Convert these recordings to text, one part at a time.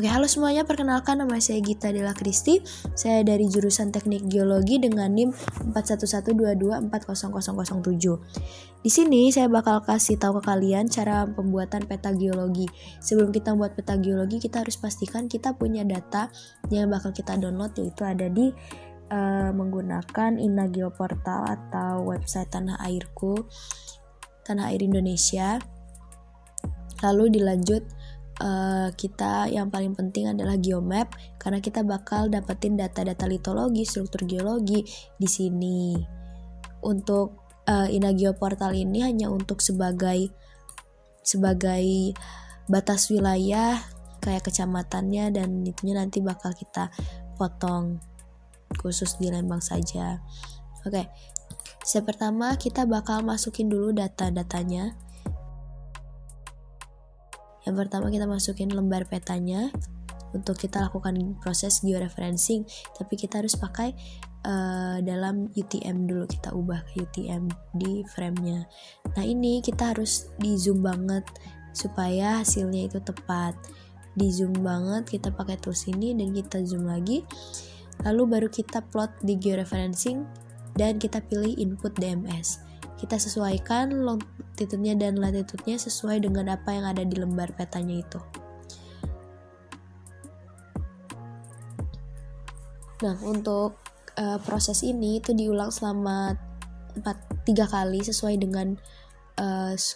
Oke, halo semuanya, perkenalkan nama saya Gita Della Kristi. Saya dari jurusan Teknik Geologi dengan NIM 4112240007. Di sini saya bakal kasih tahu ke kalian cara pembuatan peta geologi. Sebelum kita membuat peta geologi, kita harus pastikan kita punya data yang bakal kita download, yaitu ada di menggunakan InaGeoPortal atau website Tanah Airku, Tanah Air Indonesia. Lalu dilanjut kita yang paling penting adalah geomap, karena kita bakal dapetin data-data litologi, struktur geologi di sini. Untuk InaGeoPortal ini hanya untuk sebagai batas wilayah kayak kecamatannya, dan itunya nanti bakal kita potong khusus di Lembang saja. Oke. Step pertama, kita bakal masukin dulu data-datanya. Yang pertama kita masukin lembar petanya untuk kita lakukan proses georeferencing, tapi kita harus pakai dalam UTM dulu, kita ubah ke UTM di frame-nya. Nah ini kita harus di zoom banget supaya hasilnya itu tepat. Di zoom banget, kita pakai tools ini dan kita zoom lagi. Lalu baru kita plot di georeferencing dan kita pilih input DMS. Kita sesuaikan longitudenya dan latitudenya sesuai dengan apa yang ada di lembar petanya itu. Nah, untuk proses ini itu diulang selama 3 kali sesuai dengan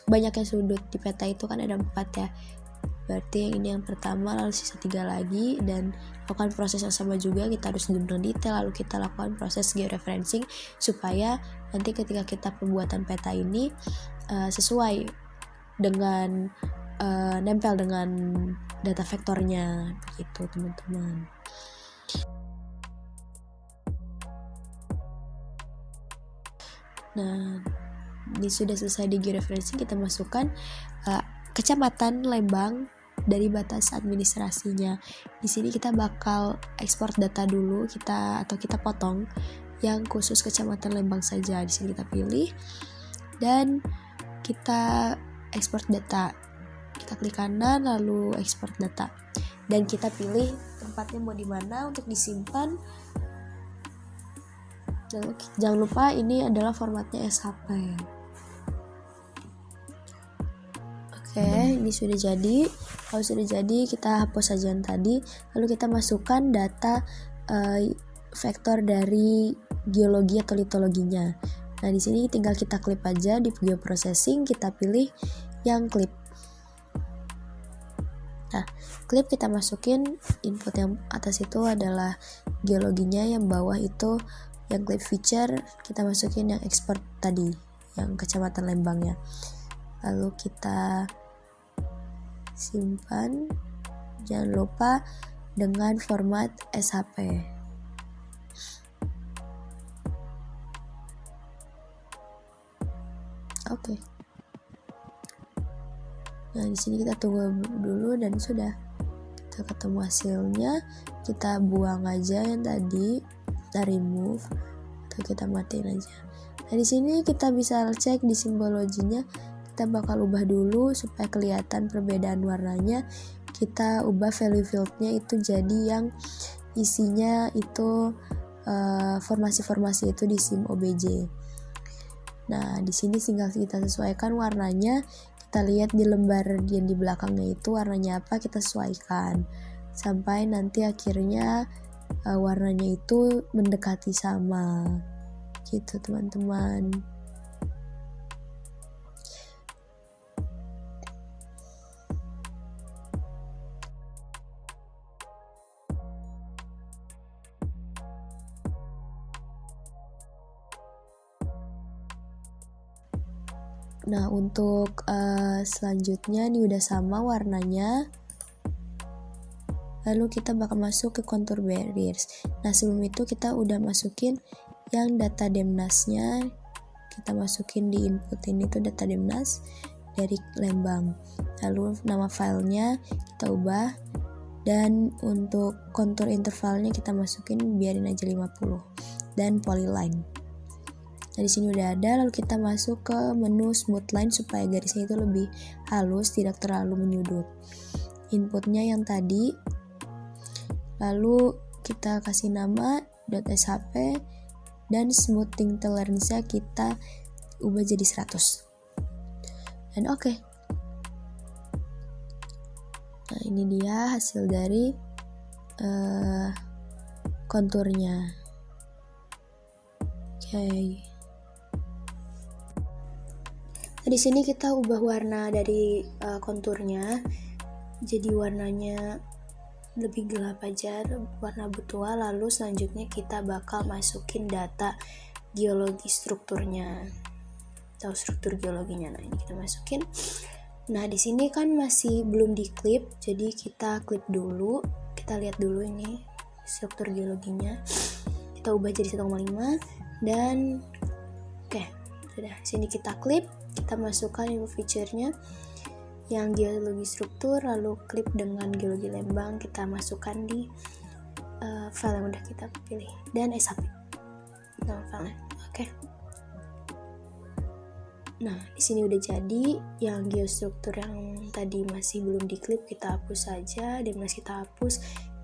banyaknya sudut di peta itu kan ada 4 ya. Berarti yang ini yang pertama, lalu sisa 3 lagi, dan lakukan proses yang sama juga. Kita harus zoom dengan detail, lalu kita lakukan proses georeferencing supaya nanti ketika kita pembuatan peta ini sesuai dengan nempel dengan data vektornya, begitu teman-teman. Nah, ini sudah selesai di georeferencing, kita masukkan Kecamatan Lembang dari batas administrasinya. Di sini kita bakal ekspor data dulu, kita potong yang khusus Kecamatan Lembang saja. Di sini kita pilih dan kita ekspor data. Kita klik kanan lalu ekspor data. Dan kita pilih tempatnya mau di mana untuk disimpan. Dan jangan lupa ini adalah formatnya SHP. Oke, ini sudah jadi. Kalau sudah jadi, kita hapus saja yang tadi. Lalu kita masukkan data vektor dari geologi atau litologinya. Nah, di sini tinggal kita klip aja di geoprocessing, kita pilih yang klip. Nah, klip kita masukin input yang atas itu adalah geologinya, yang bawah itu yang klip feature, kita masukin yang export tadi, yang Kecamatan Lembangnya. Lalu kita simpan, jangan lupa dengan format SHP. Oke. Nah, di sini kita tunggu dulu dan sudah kita ketemu hasilnya. Kita buang aja yang tadi, kita remove atau kita matiin aja. Nah, di sini kita bisa cek di simbologinya. Kita bakal ubah dulu supaya kelihatan perbedaan warnanya. Kita ubah value field-nya itu jadi yang isinya itu formasi-formasi itu di sim OBJ. Nah, di sini tinggal kita sesuaikan warnanya. Kita lihat di lembar yang di belakangnya itu warnanya apa, kita sesuaikan sampai nanti akhirnya warnanya itu mendekati sama. Gitu, teman-teman. Nah, untuk selanjutnya ini udah sama warnanya. Lalu kita bakal masuk ke contour barriers. Nah, sebelum itu kita udah masukin yang data Demnasnya. Kita masukin di input ini tuh data Demnas dari Lembang. Lalu nama filenya kita ubah, dan untuk kontur intervalnya kita masukin biarin aja 50 dan polyline. Nah, di sini udah ada. Lalu kita masuk ke menu smooth line supaya garisnya itu lebih halus, tidak terlalu menyudut. Inputnya yang tadi Lalu kita kasih nama .shp dan smoothing tolerance-nya kita ubah jadi 100. Dan oke. Nah, ini dia hasil dari konturnya. Oke. Nah, di sini kita ubah warna dari konturnya, jadi warnanya lebih gelap aja, warna bertua. Lalu selanjutnya kita bakal masukin data geologi strukturnya, atau struktur geologinya. Nah, ini kita masukin. Nah, di sini kan masih belum diklip, jadi kita klip dulu. Kita lihat dulu ini struktur geologinya. Kita ubah jadi 1,5 dan oke, sudah. Sini kita klip, kita masukkan info feature-nya yang geologi struktur, lalu klip dengan geologi Lembang, kita masukkan di file yang udah kita pilih dan shp nama file. Oke. Nah, di sini udah jadi. Yang geostruktur yang tadi masih belum diklip kita hapus saja, dan masih kita hapus,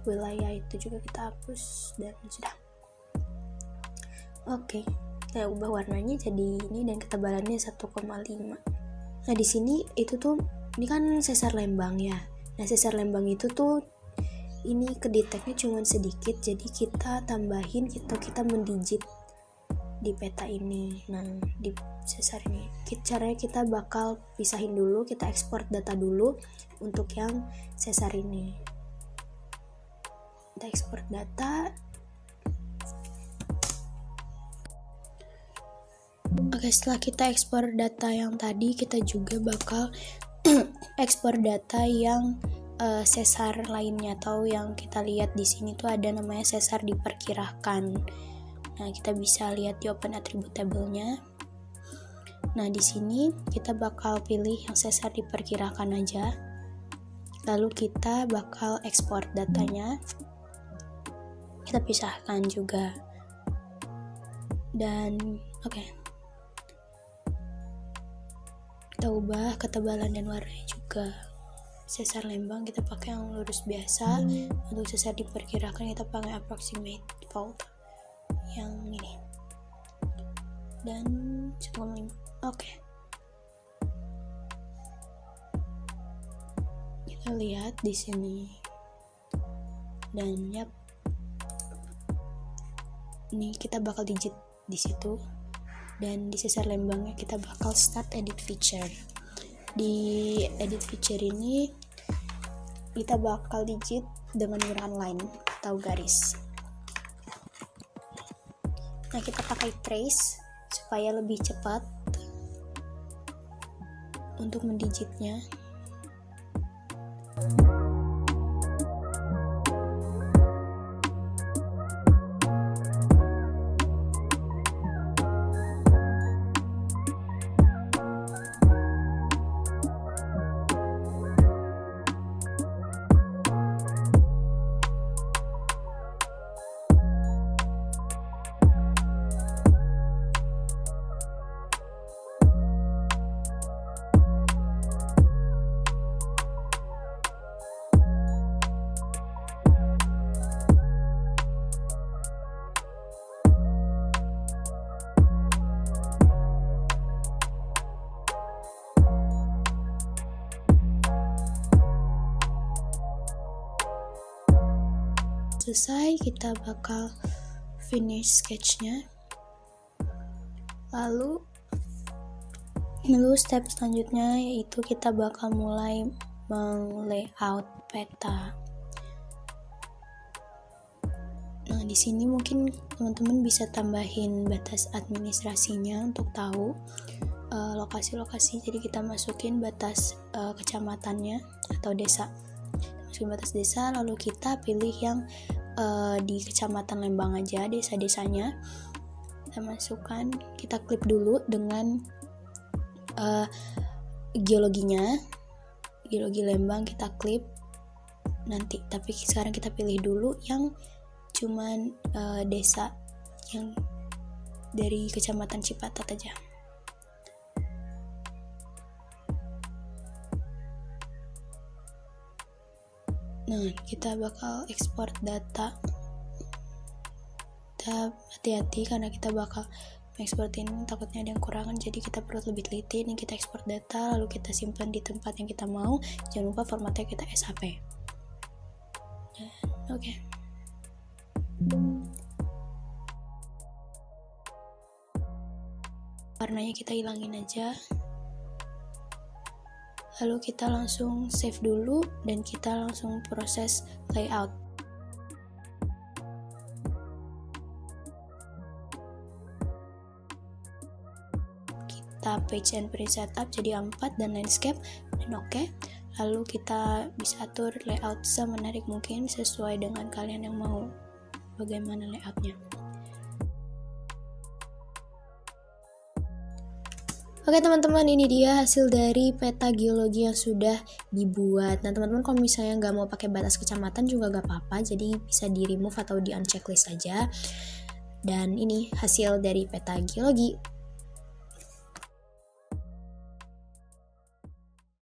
wilayah itu juga kita hapus, dan sudah. Oke, kita ubah warnanya jadi ini dan ketebalannya 1,5. Nah, di sini itu tuh, ini kan sesar Lembang ya. Nah, sesar Lembang itu tuh ini kedeteknya cuma sedikit, jadi kita tambahin, kita mendigit di peta ini. Nah, di sesar ini caranya kita bakal pisahin dulu, kita ekspor data dulu untuk yang sesar ini. Kita ekspor data. Oke, setelah kita ekspor data yang tadi, kita juga bakal ekspor data yang sesar lainnya, atau yang kita lihat di sini tuh ada namanya sesar diperkirakan. Nah, kita bisa lihat di open attribute table-nya. Nah, di sini kita bakal pilih yang sesar diperkirakan aja. Lalu kita bakal ekspor datanya. Kita pisahkan juga. Dan oke. Kita ubah ketebalan dan warnanya juga. Sesar Lembang kita pakai yang lurus biasa. Untuk sesar diperkirakan kita pakai approximate default yang ini. Dan 1,5. Oke. Kita lihat di sini. Dan yap. Ini kita bakal digit di situ. Dan di sesar Lembangnya kita bakal start edit feature. Di edit feature ini kita bakal digit dengan menggunakan line atau garis. Nah, kita pakai trace supaya lebih cepat untuk mendigitnya. Selesai, kita bakal finish sketchnya. Lalu step selanjutnya yaitu kita bakal mulai meng-layout peta. Nah, di sini mungkin teman-teman bisa tambahin batas administrasinya untuk tahu lokasi-lokasi. Jadi kita masukin batas kecamatannya atau desa. Masukin batas desa, lalu kita pilih yang di kecamatan Lembang aja, desa-desanya. Kita masukkan, kita klik dulu dengan geologinya, geologi Lembang kita klik nanti. Tapi sekarang kita pilih dulu yang cuman desa yang dari kecamatan Cipatat aja. Nah, kita bakal ekspor data. Kita hati-hati karena kita bakal eksportin, takutnya ada yang kurangan, jadi kita perlu lebih teliti. Ini kita ekspor data, lalu kita simpan di tempat yang kita mau. Jangan lupa formatnya kita SHP. Oke. Warnanya kita hilangin aja. Lalu kita langsung save dulu dan kita langsung proses layout. Kita page and print setup jadi 4 dan landscape dan oke. Lalu kita bisa atur layout semenarik mungkin sesuai dengan kalian yang mau bagaimana layoutnya. Oke teman-teman, ini dia hasil dari peta geologi yang sudah dibuat. Nah teman-teman, kalau misalnya nggak mau pakai batas kecamatan juga nggak apa-apa, jadi bisa di remove atau di unchecklist saja. Dan ini hasil dari peta geologi.